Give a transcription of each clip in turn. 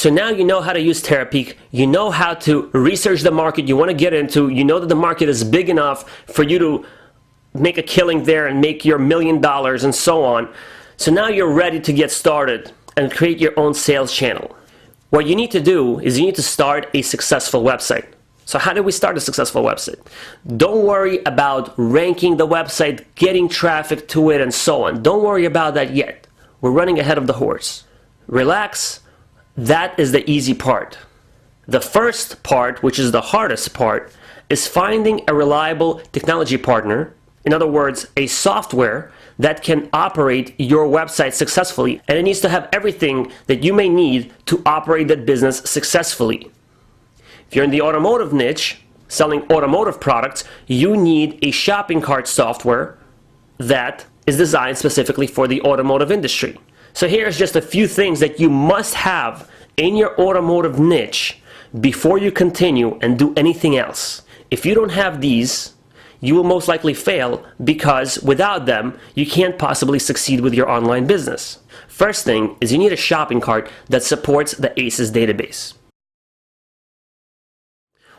So now you know how to use Terapeak, you know how to research the market you want to get into, you know that the market is big enough for you to make a killing there and make your $1 million and so on. So now you're ready to get started and create your own sales channel. What you need to do is you need to start a successful website. So how do we start a successful website? Don't worry about ranking the website, getting traffic to it and so on. Don't worry about that yet. We're running ahead of the horse. Relax. That is the easy part. The first part, which is the hardest part, is finding a reliable technology partner. In other words, a software that can operate your website successfully, and it needs to have everything that you may need to operate that business successfully. If you're in the automotive niche, selling automotive products, you need a shopping cart software that is designed specifically for the automotive industry. So here's just a few things that you must have in your automotive niche before you continue and do anything else. If you don't have these, you will most likely fail, because without them, you can't possibly succeed with your online business. First thing is you need a shopping cart that supports the ACES database.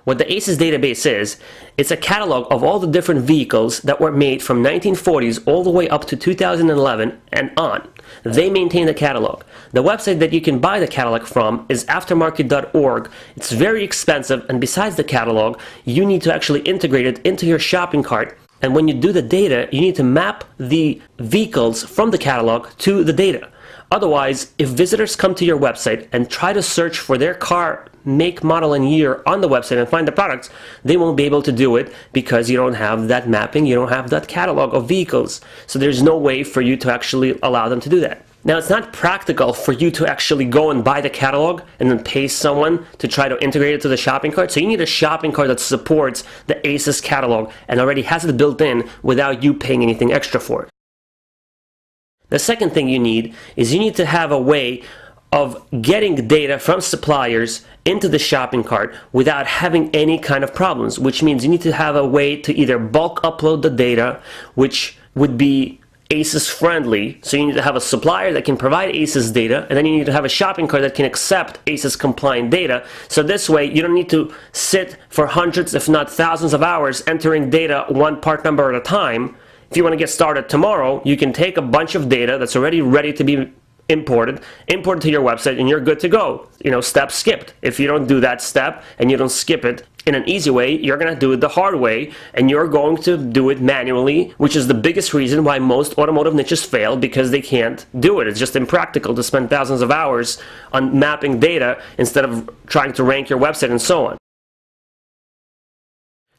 What the ACES database is, it's a catalog of all the different vehicles that were made from 1940s all the way up to 2011 and on. They maintain the catalog. The website that you can buy the catalog from is aftermarket.org. It's very expensive, and besides the catalog, you need to actually integrate it into your shopping cart. And when you do the data, you need to map the vehicles from the catalog to the data. Otherwise, if visitors come to your website and try to search for their car make, model, and year on the website and find the products, they won't be able to do it because you don't have that mapping, you don't have that catalog of vehicles. So there's no way for you to actually allow them to do that. Now, it's not practical for you to actually go and buy the catalog and then pay someone to try to integrate it to the shopping cart. So you need a shopping cart that supports the ACES catalog and already has it built in without you paying anything extra for it. The second thing you need is you need to have a way of getting data from suppliers into the shopping cart without having any kind of problems, which means you need to have a way to either bulk upload the data, which would be ACES friendly. So you need to have a supplier that can provide ACES data, and then you need to have a shopping cart that can accept ACES compliant data. So this way you don't need to sit for hundreds if not thousands of hours entering data one part number at a time. If you want to get started tomorrow, you can take a bunch of data that's already ready to be imported to your website, and you're good to go. You know, step skipped. If you don't do that step and you don't skip it in an easy way, you're going to do it the hard way, and you're going to do it manually, which is the biggest reason why most automotive niches fail, because they can't do it. It's just impractical to spend thousands of hours on mapping data instead of trying to rank your website and so on.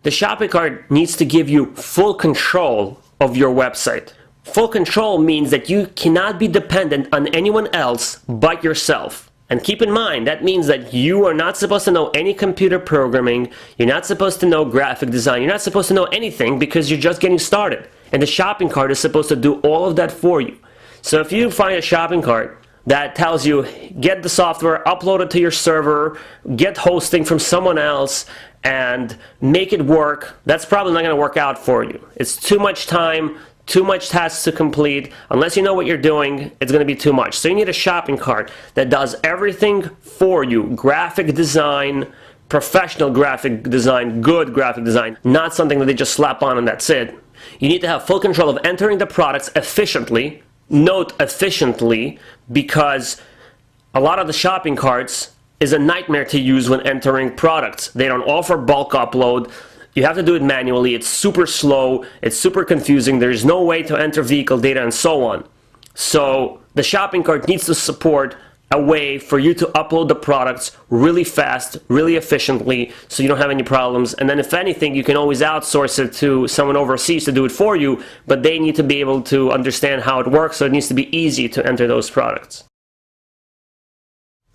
The shopping cart needs to give you full control of your website. Full control means that you cannot be dependent on anyone else but yourself. And keep in mind, that means that you are not supposed to know any computer programming, you're not supposed to know graphic design, you're not supposed to know anything, because you're just getting started. And the shopping cart is supposed to do all of that for you. So if you find a shopping cart that tells you, get the software, upload it to your server, get hosting from someone else, and make it work, that's probably not going to work out for you. It's too much time, too much tasks to complete. Unless you know what you're doing, it's going to be too much. So you need a shopping cart that does everything for you. Graphic design, professional graphic design, good graphic design, not something that they just slap on and that's it. You need to have full control of entering the products efficiently. Note efficiently, because a lot of the shopping carts is a nightmare to use when entering products. They don't offer bulk upload. You have to do it manually. It's super slow. It's super confusing. There's no way to enter vehicle data and so on. So the shopping cart needs to support a way for you to upload the products really fast, really efficiently, so you don't have any problems. And then if anything, you can always outsource it to someone overseas to do it for you, but they need to be able to understand how it works, so it needs to be easy to enter those products.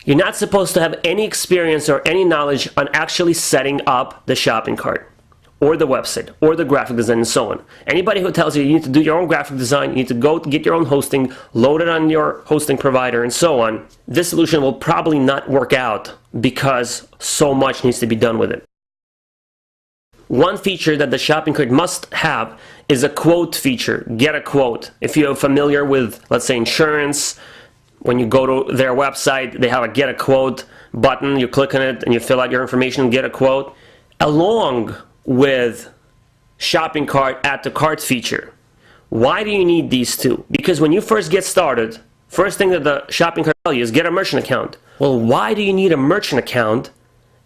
You're not supposed to have any experience or any knowledge on actually setting up the shopping cart, or the website, or the graphic design, and so on. Anybody who tells you you need to do your own graphic design, you need to go get your own hosting, load it on your hosting provider, and so on, this solution will probably not work out because so much needs to be done with it. One feature that the shopping cart must have is a quote feature. Get a quote. If you're familiar with, let's say, insurance, When you go to their website, they have a get a quote button. You click on it and you fill out your information and get a quote, along with shopping cart, add to cart feature. Why do you need these two? Because when you first get started, first thing that the shopping cart tells you is get a merchant account. Well, why do you need a merchant account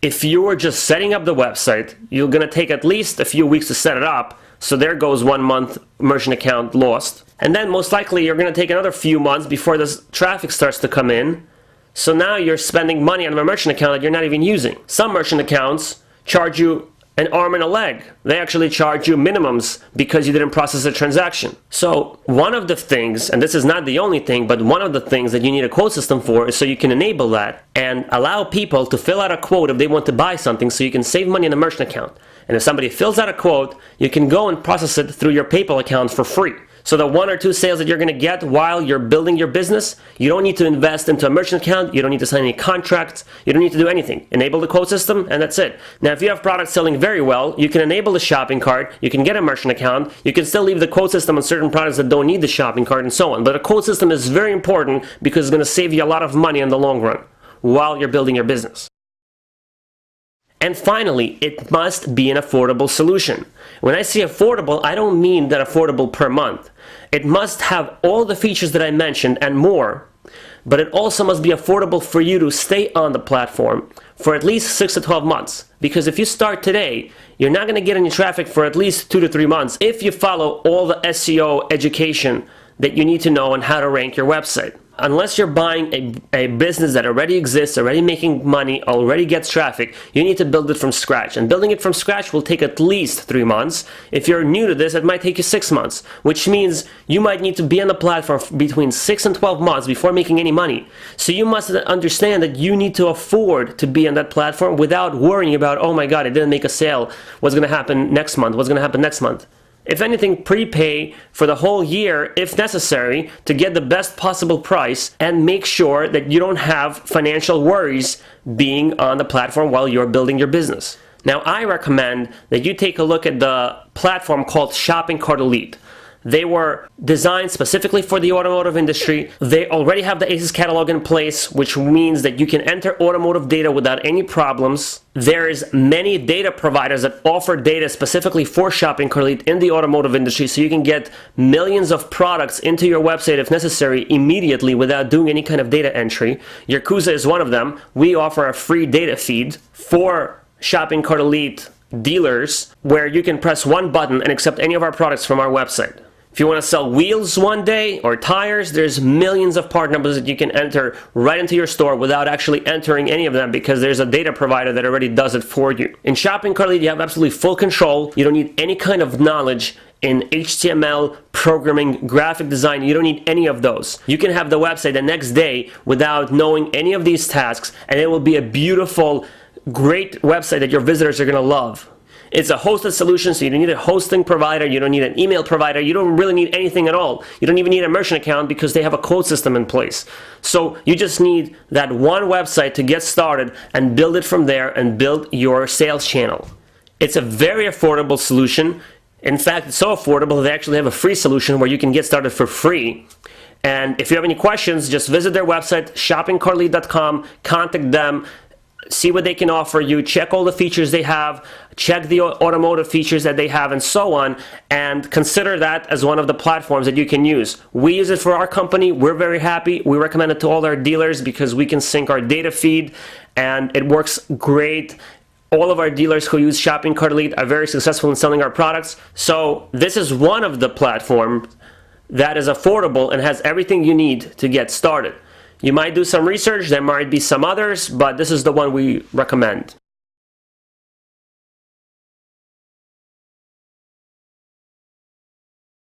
if you were just setting up the website? You're going to take at least a few weeks to set it up. So there goes 1 month merchant account lost. And then most likely you're going to take another few months before this traffic starts to come in. So now you're spending money on a merchant account that you're not even using. Some merchant accounts charge you an arm and a leg. They actually charge you minimums because you didn't process a transaction. So one of the things, and this is not the only thing, but one of the things that you need a quote system for is so you can enable that and allow people to fill out a quote if they want to buy something, so you can save money in the merchant account. And if somebody fills out a quote, you can go and process it through your PayPal account for free. So the 1 or 2 sales that you're going to get while you're building your business, you don't need to invest into a merchant account, you don't need to sign any contracts, you don't need to do anything. Enable the quote system and that's it. Now if you have products selling very well, you can enable the shopping cart, you can get a merchant account, you can still leave the quote system on certain products that don't need the shopping cart and so on. But a quote system is very important because it's going to save you a lot of money in the long run while you're building your business. And finally, it must be an affordable solution. When I say affordable, I don't mean that affordable per month. It must have all the features that I mentioned and more, but it also must be affordable for you to stay on the platform for at least 6 to 12 months. Because if you start today, you're not going to get any traffic for at least 2 to 3 months if you follow all the SEO education that you need to know on how to rank your website. Unless you're buying a business that already exists, already making money, already gets traffic, you need to build it from scratch. And building it from scratch will take at least 3 months. If you're new to this, it might take you 6 months, which means you might need to be on the platform between 6 and 12 months before making any money. So you must understand that you need to afford to be on that platform without worrying about, oh my God, I didn't make a sale. What's going to happen next month? What's going to happen next month? If anything, prepay for the whole year if necessary to get the best possible price and make sure that you don't have financial worries being on the platform while you're building your business. Now, I recommend that you take a look at the platform called Shopping Cart Elite. They were designed specifically for the automotive industry. They already have the ACES catalog in place, which means that you can enter automotive data without any problems. There's many data providers that offer data specifically for Shopping Cart Elite in the automotive industry, so you can get millions of products into your website if necessary immediately without doing any kind of data entry. Yarkuza is one of them. We offer a free data feed for Shopping Cart Elite dealers where you can press one button and accept any of our products from our website. If you want to sell wheels one day or tires, there's millions of part numbers that you can enter right into your store without actually entering any of them because there's a data provider that already does it for you. In Shopping Cart Elite, you have absolutely full control. You don't need any kind of knowledge in HTML, programming, graphic design. You don't need any of those. You can have the website the next day without knowing any of these tasks, and it will be a beautiful, great website that your visitors are going to love. It's a hosted solution, so you don't need a hosting provider, you don't need an email provider, you don't really need anything at all. You don't even need a merchant account because they have a quote system in place. So you just need that one website to get started and build it from there and build your sales channel. It's a very affordable solution. In fact, it's so affordable they actually have a free solution where you can get started for free. And if you have any questions, just visit their website, shoppingcartelite.com, contact them, see what they can offer you, check all the features they have, check the automotive features that they have and so on, and consider that as one of the platforms that you can use. We use it for our company. We're very happy. We recommend it to all our dealers because we can sync our data feed and it works great. All of our dealers who use Shopping Cart Elite are very successful in selling our products. So this is one of the platforms that is affordable and has everything you need to get started. You might do some research, there might be some others, but this is the one we recommend.